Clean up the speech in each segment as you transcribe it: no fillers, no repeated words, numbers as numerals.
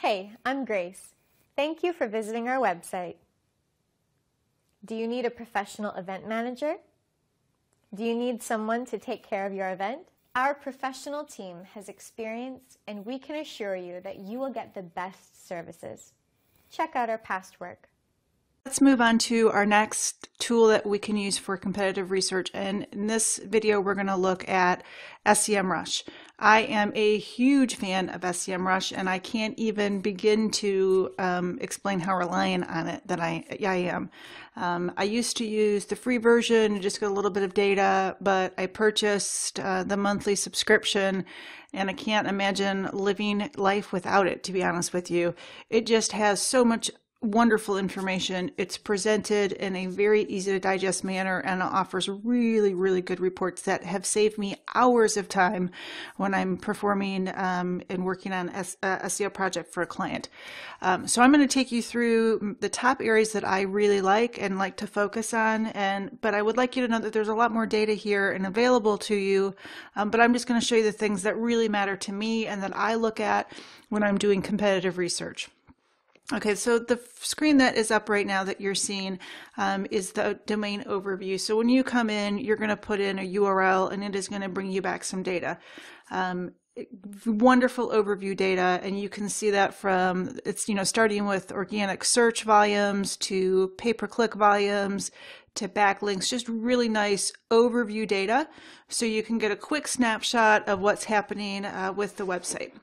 Hey, I'm Grace. Thank you for visiting our website. Do you need a professional event manager? Do you need someone to take care of your event? Our professional team has experience, and we can assure you that you will get the best services. Check out our past work. Let's move on to our next tool that we can use for competitive research. And in this video, we're going to look at SEMrush. I am a huge fan of SEMrush, and I can't even begin to explain how reliant on it that I am. I used to use the free version and just get a little bit of data, but I purchased the monthly subscription, and I can't imagine living life without it, to be honest with you. It just has so much wonderful information. It's presented in a very easy to digest manner, and it offers really, really good reports that have saved me hours of time when I'm performing and working on a SEO project for a client. So I'm going to take you through the top areas that I really like and like to focus on, but I would like you to know that there's a lot more data here and available to you, but I'm just going to show you the things that really matter to me and that I look at when I'm doing competitive research. Okay, so the screen that is up right now that you're seeing is the domain overview. So when you come in, you're going to put in a URL and it is going to bring you back some data. Wonderful overview data, and you can see that from, it's, starting with organic search volumes to pay-per-click volumes to backlinks, just really nice overview data so you can get a quick snapshot of what's happening with the website.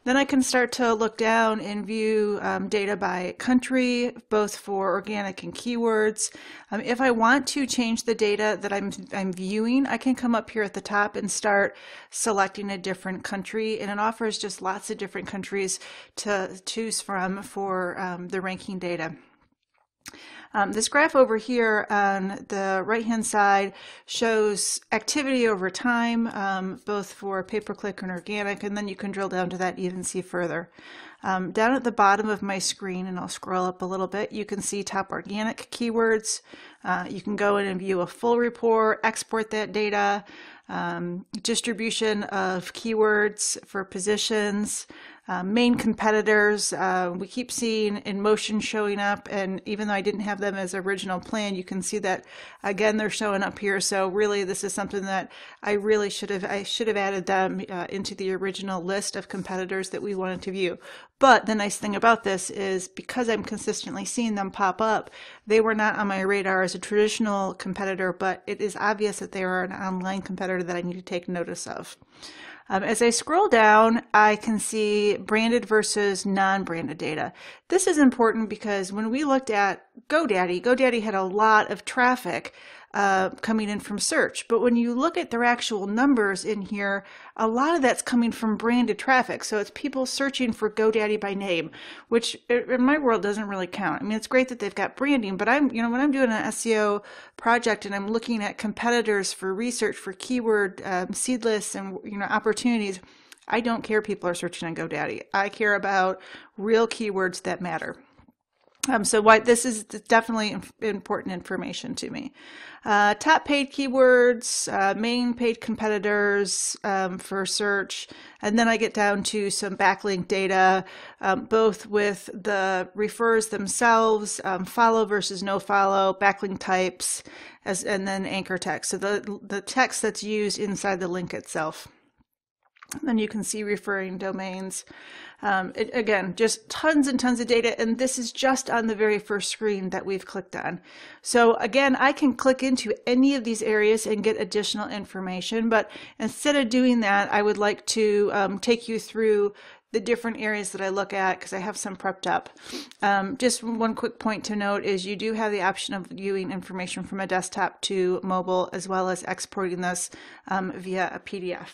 Then I can start to look down and view data by country, both for organic and keywords. If I want to change the data that I'm viewing, I can come up here at the top and start selecting a different country, and it offers just lots of different countries to choose from for the ranking data. This graph over here on the right-hand side shows activity over time, both for pay-per-click and organic, and then you can drill down to that even see further. Down at the bottom of my screen, and I'll scroll up a little bit, you can see top organic keywords. You can go in and view a full report, export that data, distribution of keywords for positions, main competitors. We keep seeing InMotion showing up, and even though I didn't have them as original plan, you can see that again they're showing up here. So really this is something that I should have added them into the original list of competitors that we wanted to view. But the nice thing about this is because I'm consistently seeing them pop up, they were not on my radar as a traditional competitor, but it is obvious that they are an online competitor that I need to take notice of. As I scroll down, I can see branded versus non-branded data. This is important because when we looked at GoDaddy had a lot of traffic coming in from search. But when you look at their actual numbers in here, a lot of that's coming from branded traffic. So it's people searching for GoDaddy by name, which in my world doesn't really count. I mean, it's great that they've got branding, but when I'm doing an SEO project and I'm looking at competitors for research for keyword seed lists and opportunities, I don't care people are searching on GoDaddy. I care about real keywords that matter. So this is definitely important information to me. Top paid keywords, main paid competitors for search, and then I get down to some backlink data, both with the refers themselves, follow versus no follow, backlink types, and then anchor text. So the text that's used inside the link itself. Then you can see referring domains. Again, just tons and tons of data, and this is just on the very first screen that we've clicked on. So again, I can click into any of these areas and get additional information, but instead of doing that, I would like to take you through the different areas that I look at because I have some prepped up. Just one quick point to note is you do have the option of viewing information from a desktop to mobile, as well as exporting this via a PDF.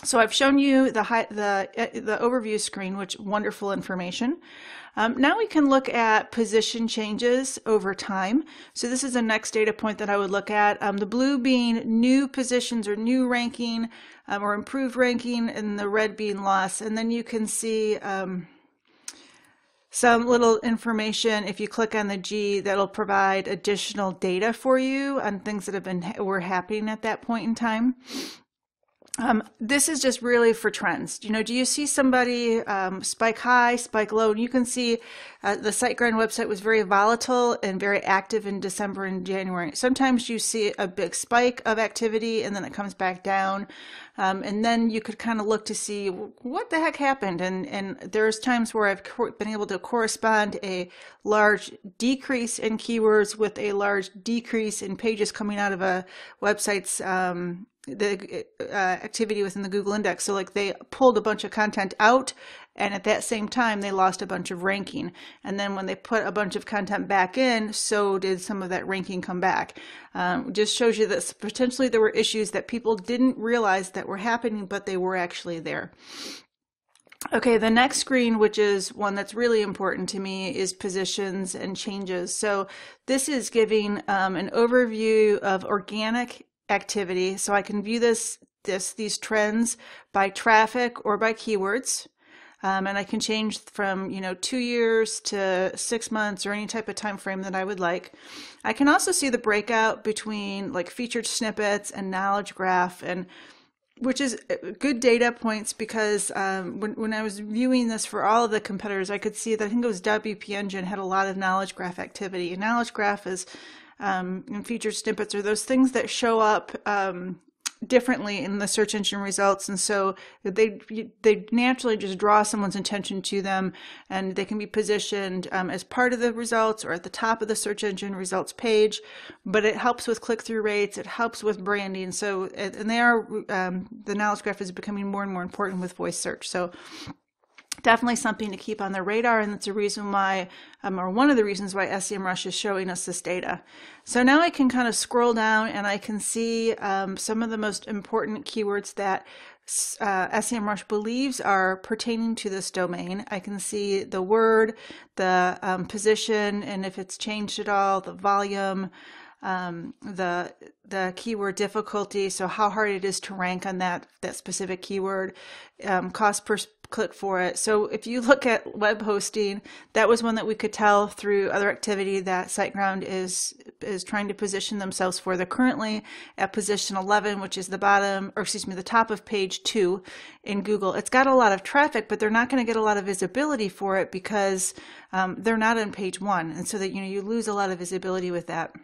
So I've shown you the overview screen, which wonderful information. Now we can look at position changes over time. So this is the next data point that I would look at. The blue being new positions or new ranking or improved ranking, and the red being loss. And then you can see some little information. If you click on the G, that'll provide additional data for you on things that were happening at that point in time. This is just really for trends. You know, do you see somebody spike high, spike low? And you can see the SiteGrind website was very volatile and very active in December and January. Sometimes you see a big spike of activity and then it comes back down. And then you could kind of look to see what the heck happened. And there's times where I've been able to correspond a large decrease in keywords with a large decrease in pages coming out of a website's the activity within the Google index. So like they pulled a bunch of content out and at that same time they lost a bunch of ranking. And then when they put a bunch of content back in, so did some of that ranking come back. Just shows you that potentially there were issues that people didn't realize that were happening, but they were actually there. Okay, the next screen, which is one that's really important to me, is positions and changes. So this is giving an overview of organic activity. So I can view these trends by traffic or by keywords. And I can change from, 2 years to 6 months or any type of time frame that I would like. I can also see the breakout between like featured snippets and knowledge graph, and which is good data points because when I was viewing this for all of the competitors, I could see that I think it was WP Engine had a lot of knowledge graph activity. And knowledge graph is and featured snippets are those things that show up differently in the search engine results, and so they naturally just draw someone's attention to them, and they can be positioned as part of the results or at the top of the search engine results page. But it helps with click-through rates, it helps with branding. So and the knowledge graph is becoming more and more important with voice search. So definitely something to keep on their radar, and that's a reason why, or one of the reasons why SEMrush is showing us this data. So now I can kind of scroll down and I can see some of the most important keywords that SEMrush believes are pertaining to this domain. I can see the word, the position, and if it's changed at all, the volume, the keyword difficulty, so how hard it is to rank on that specific keyword, cost per click for it. So if you look at web hosting, that was one that we could tell through other activity that SiteGround is trying to position themselves for. They're currently at position 11, which is the top of page 2 in Google. It's got a lot of traffic, but they're not going to get a lot of visibility for it because they're not on page 1, and so that you lose a lot of visibility with that.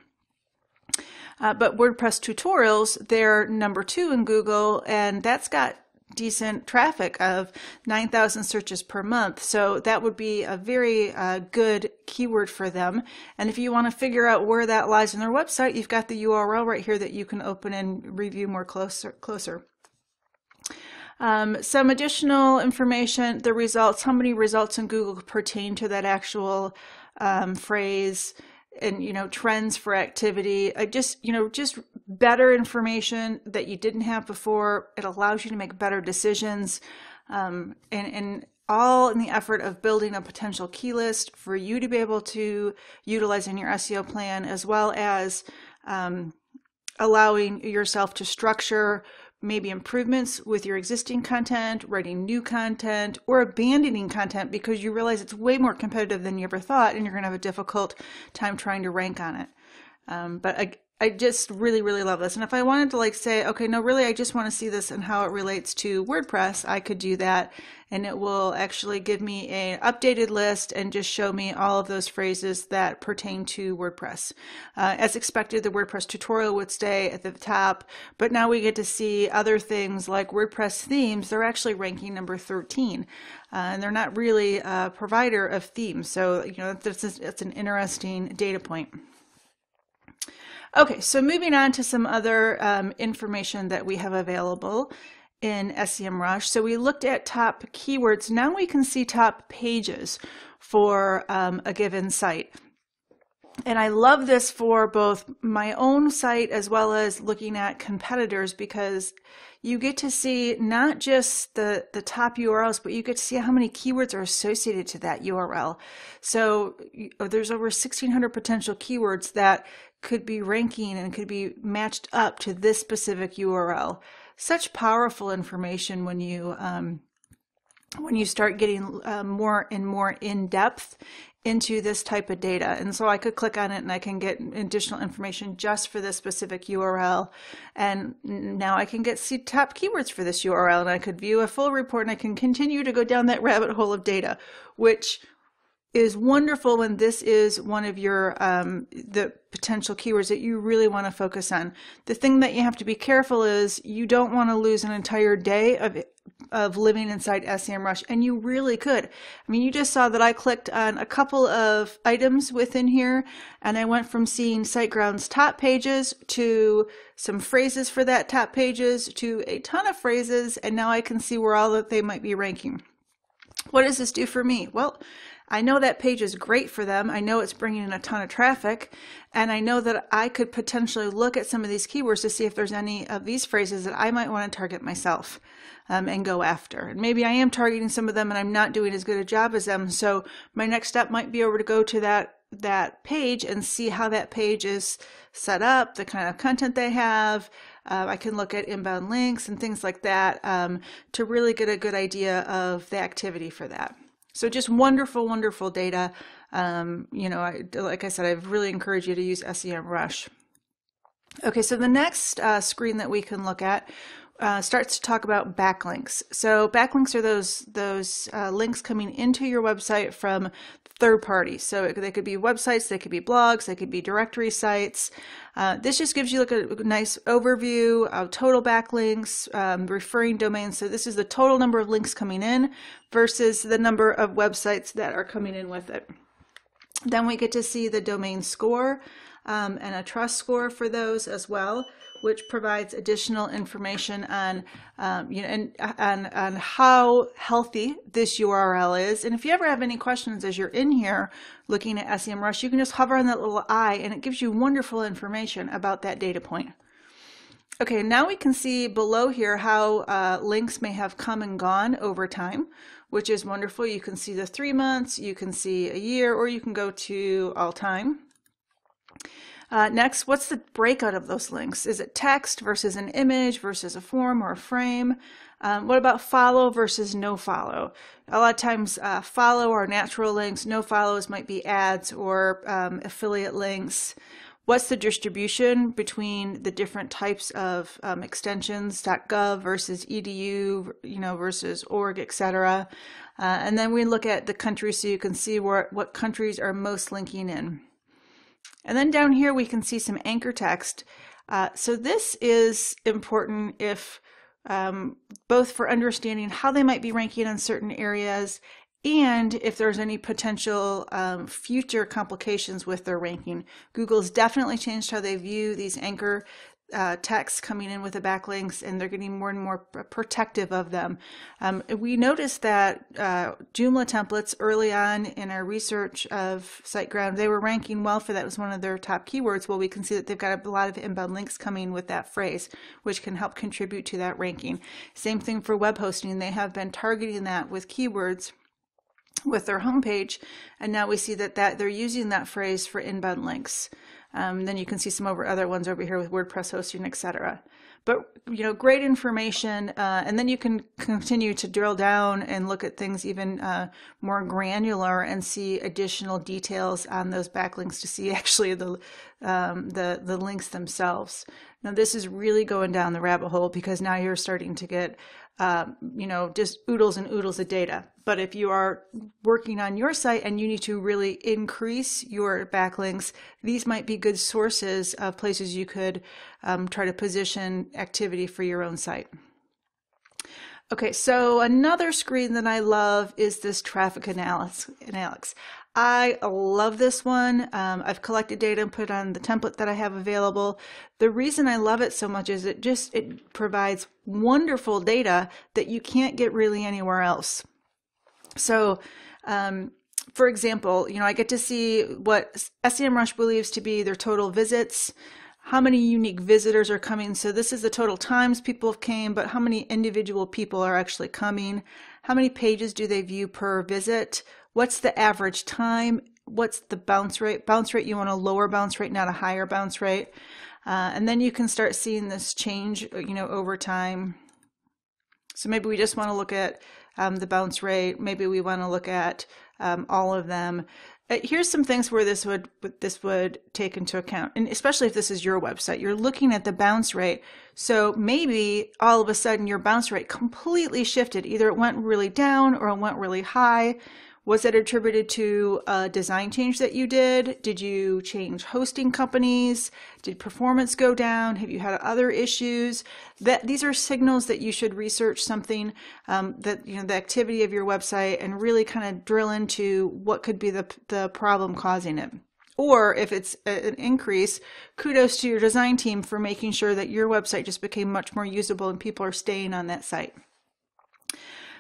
But WordPress tutorials, they're number 2 in Google, and that's got decent traffic of 9,000 searches per month. So that would be a very good keyword for them. And if you want to figure out where that lies in their website, you've got the URL right here that you can open and review more closer. Some additional information, the results, how many results in Google pertain to that actual phrase, and trends for activity. Just better information that you didn't have before. It allows you to make better decisions, and all in the effort of building a potential key list for you to be able to utilize in your SEO plan, as well as allowing yourself to structure maybe improvements with your existing content, writing new content, or abandoning content because you realize it's way more competitive than you ever thought and you're going to have a difficult time trying to rank on it. But I just really, really love this. And if I wanted to say, okay, no, really, I just want to see this and how it relates to WordPress, I could do that. And it will actually give me an updated list and just show me all of those phrases that pertain to WordPress. As expected, the WordPress tutorial would stay at the top, but now we get to see other things like WordPress themes. They're actually ranking number 13, and they're not really a provider of themes. So, that's an interesting data point. Okay, so moving on to some other information that we have available in SEMrush. So we looked at top keywords. Now we can see top pages for a given site. And I love this for both my own site as well as looking at competitors, because you get to see not just the top URLs, but you get to see how many keywords are associated to that URL. So there's over 1,600 potential keywords that could be ranking and could be matched up to this specific URL. Such powerful information when you start getting more and more in depth into this type of data. And so I could click on it and I can get additional information just for this specific URL. And now I can see top keywords for this URL, and I could view a full report, and I can continue to go down that rabbit hole of data, which is wonderful when this is one of your the potential keywords that you really want to focus on. The thing that you have to be careful is you don't want to lose an entire day of living inside SEMrush, and you really could. I mean, you just saw that I clicked on a couple of items within here, and I went from seeing SiteGround's top pages to some phrases for that top pages to a ton of phrases, and now I can see where all that they might be ranking. What does this do for me? Well, I know that page is great for them. I know it's bringing in a ton of traffic, and I know that I could potentially look at some of these keywords to see if there's any of these phrases that I might want to target myself and go after. And maybe I am targeting some of them and I'm not doing as good a job as them. So my next step might be over to go to that page and see how that page is set up, the kind of content they have. I can look at inbound links and things like that to really get a good idea of the activity for that. So just wonderful, wonderful data. Like I said, I really encourage you to use SEMrush. Okay, so the next screen that we can look at starts to talk about backlinks. So backlinks are those links coming into your website from third parties. So they could be websites, they could be blogs, they could be directory sites. This just gives you like a nice overview of total backlinks, referring domains. So this is the total number of links coming in versus the number of websites that are coming in with it. Then we get to see the domain score and a trust score for those as well, which provides additional information on, on how healthy this URL is. And if you ever have any questions as you're in here looking at SEMrush, you can just hover on that little eye, and it gives you wonderful information about that data point. Okay, now we can see below here how links may have come and gone over time, which is wonderful. You can see the 3 months, you can see a year, or you can go to all time. Next, what's the breakout of those links? Is it text versus an image versus a form or a frame? What about follow versus no follow? A lot of times follow are natural links, no follows might be ads or affiliate links. What's the distribution between the different types of extensions, .gov versus .edu, versus .org, etc. And then we look at the countries so you can see what countries are most linking in. And then down here we can see some anchor text. So this is important if both for understanding how they might be ranking in certain areas and if there's any potential future complications with their ranking. Google's definitely changed how they view these anchor texts coming in with the backlinks, and they're getting more and more protective of them. We noticed that Joomla templates early on in our research of SiteGround, they were ranking well for that. It was one of their top keywords. Well, we can see that they've got a lot of inbound links coming with that phrase, which can help contribute to that ranking. Same thing for web hosting. They have been targeting that with keywords with their homepage, and now we see that they're using that phrase for inbound links. Then you can see some other ones over here with WordPress hosting, etc. But great information, and then you can continue to drill down and look at things even more granular and see additional details on those backlinks to see actually the links themselves. Now this is really going down the rabbit hole because now you're starting to get just oodles and oodles of data. But if you are working on your site and you need to really increase your backlinks, these might be good sources of places you could try to position activity for your own site. Okay, so another screen that I love is this traffic analysis. I love this one. I've collected data and put on the template that I have available. The reason I love it so much is it provides wonderful data that you can't get really anywhere else. So, for example, I get to see what SEMrush believes to be their total visits, how many unique visitors are coming. So this is the total times people came, but how many individual people are actually coming? How many pages do they view per visit? What's the average time? What's the bounce rate? Bounce rate, you want a lower bounce rate, not a higher bounce rate. And then you can start seeing this change, over time. So maybe we just want to look at the bounce rate. Maybe we want to look at all of them. Here's some things where this would take into account, and especially if this is your website, you're looking at the bounce rate. So maybe all of a sudden your bounce rate completely shifted. Either it went really down or it went really high. Was it attributed to a design change that you did? Did you change hosting companies? Did performance go down? Have you had other issues? These are signals that you should research something, that, the activity of your website, and really kind of drill into what could be the problem causing it. Or if it's an increase, kudos to your design team for making sure that your website just became much more usable and people are staying on that site.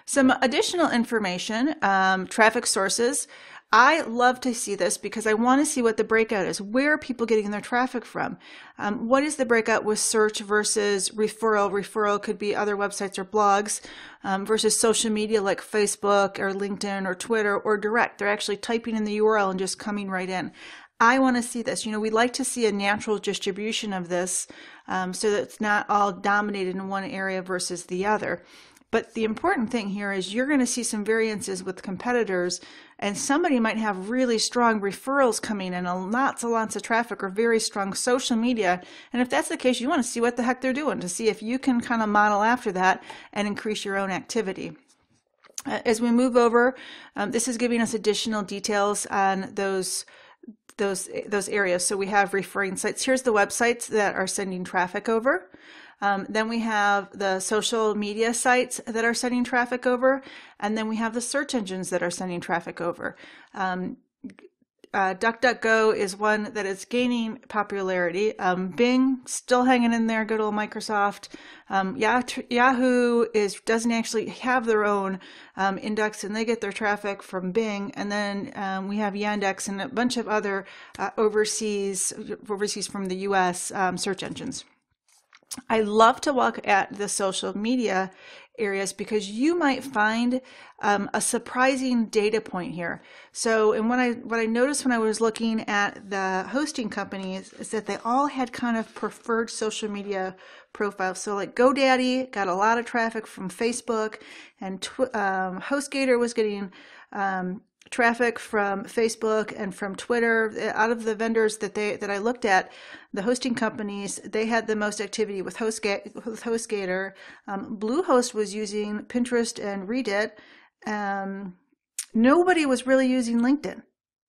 Some additional information, traffic sources. I love to see this because I want to see what the breakout is. Where are people getting their traffic from? What is the breakout with search versus referral? Referral could be other websites or blogs versus social media like Facebook or LinkedIn or Twitter or direct. They're actually typing in the URL and just coming right in. I want to see this. We like to see a natural distribution of this so that it's not all dominated in one area versus the other. But the important thing here is you're going to see some variances with competitors, and somebody might have really strong referrals coming in and lots of traffic or very strong social media. And if that's the case, you want to see what the heck they're doing to see if you can kind of model after that and increase your own activity. As we move over, this is giving us additional details on those areas. So we have referring sites. Here's the websites that are sending traffic over. Then we have the social media sites that are sending traffic over, and then we have the search engines that are sending traffic over. DuckDuckGo is one that is gaining popularity. Bing, still hanging in there, good old Microsoft. Yahoo doesn't actually have their own index, and they get their traffic from Bing. And then we have Yandex and a bunch of other overseas from the US search engines. I love to look at the social media areas because you might find a surprising data point here. So, and what I noticed when I was looking at the hosting companies is that they all had kind of preferred social media profiles. So like GoDaddy got a lot of traffic from Facebook, and HostGator was getting traffic from Facebook and from Twitter. Out of the vendors that I looked at, the hosting companies, they had the most activity with HostGator. Bluehost was using Pinterest and Reddit. Nobody was really using LinkedIn.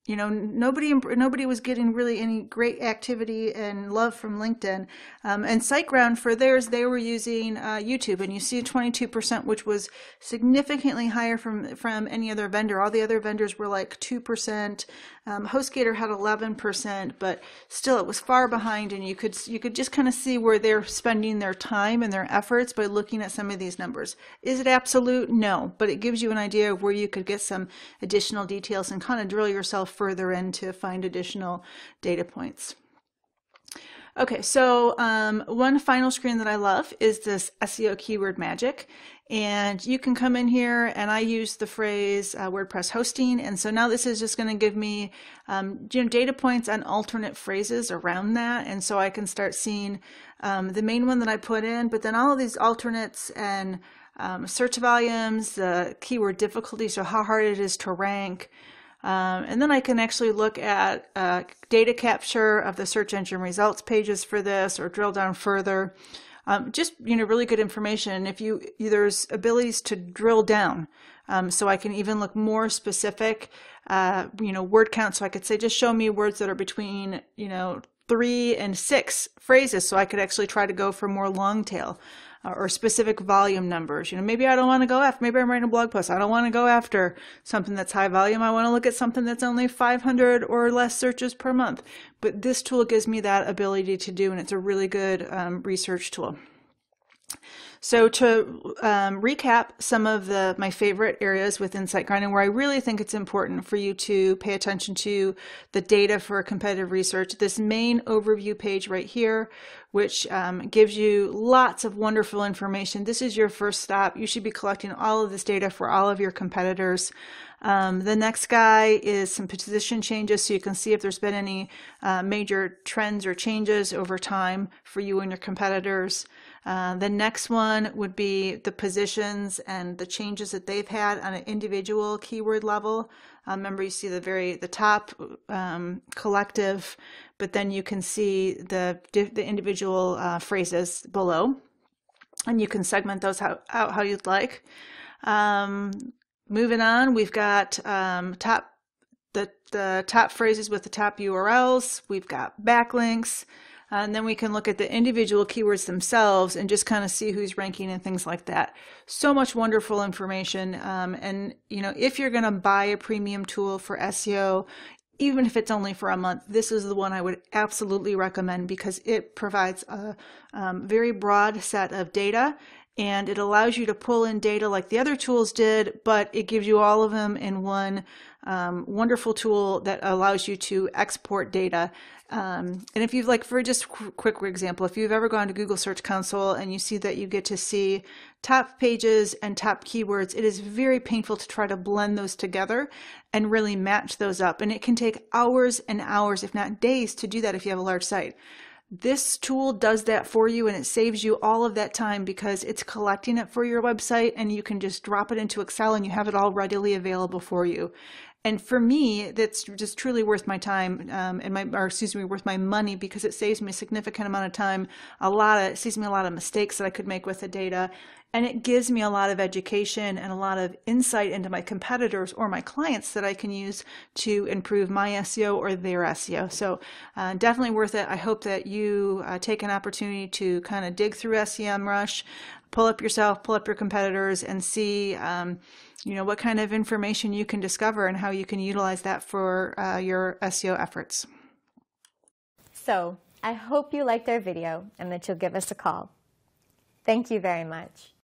Nobody was getting really any great activity and love from LinkedIn. And SiteGround, for theirs, they were using YouTube, and you see 22%, which was significantly higher from any other vendor. All the other vendors were like 2%. HostGator had 11%, but still it was far behind, and you could just kind of see where they're spending their time and their efforts by looking at some of these numbers. Is it absolute? No, but it gives you an idea of where you could get some additional details and kind of drill yourself further in to find additional data points. Okay, so one final screen that I love is this SEO Keyword Magic. And you can come in here, and I use the phrase WordPress hosting. And so now this is just going to give me data points on alternate phrases around that. And so I can start seeing the main one that I put in, but then all of these alternates and search volumes, the keyword difficulty, so how hard it is to rank. And then I can actually look at data capture of the search engine results pages for this, or drill down further. Just really good information. If there's abilities to drill down, so I can even look more specific. Word count. So I could say, just show me words that are between 3 and 6 phrases, so I could actually try to go for more long tail. Or specific volume numbers. Maybe I don't want to go after, maybe I'm writing a blog post. I don't want to go after something that's high volume. I want to look at something that's only 500 or less searches per month. But this tool gives me that ability to do, and it's a really good research tool. So to recap some of my favorite areas within SiteGround, and where I really think it's important for you to pay attention to the data for competitive research, this main overview page right here, which gives you lots of wonderful information. This is your first stop. You should be collecting all of this data for all of your competitors. The next guy is some position changes, so you can see if there's been any major trends or changes over time for you and your competitors. The next one would be the positions and the changes that they've had on an individual keyword level. Remember, you see the top collective, but then you can see the individual phrases below, and you can segment those out how you'd like. Moving on, we've got the top phrases with the top URLs. We've got backlinks. And then we can look at the individual keywords themselves and just kind of see who's ranking and things like that. So much wonderful information. And if you're going to buy a premium tool for SEO, even if it's only for a month, this is the one I would absolutely recommend because it provides a very broad set of data, and it allows you to pull in data like the other tools did, but it gives you all of them in one wonderful tool that allows you to export data. And if you've for just quick example, if you've ever gone to Google Search Console and you see that you get to see top pages and top keywords, it is very painful to try to blend those together and really match those up. And it can take hours and hours, if not days, to do that if you have a large site. This tool does that for you, and it saves you all of that time because it's collecting it for your website, and you can just drop it into Excel and you have it all readily available for you. And for me, that's just truly worth my time worth my money, because it saves me a significant amount of time. It saves me a lot of mistakes that I could make with the data, and it gives me a lot of education and a lot of insight into my competitors or my clients that I can use to improve my SEO or their SEO. So definitely worth it. I hope that you take an opportunity to kind of dig through SEMrush, pull up yourself, pull up your competitors, and see what kind of information you can discover and how you can utilize that for your SEO efforts. So I hope you liked our video and that you'll give us a call. Thank you very much.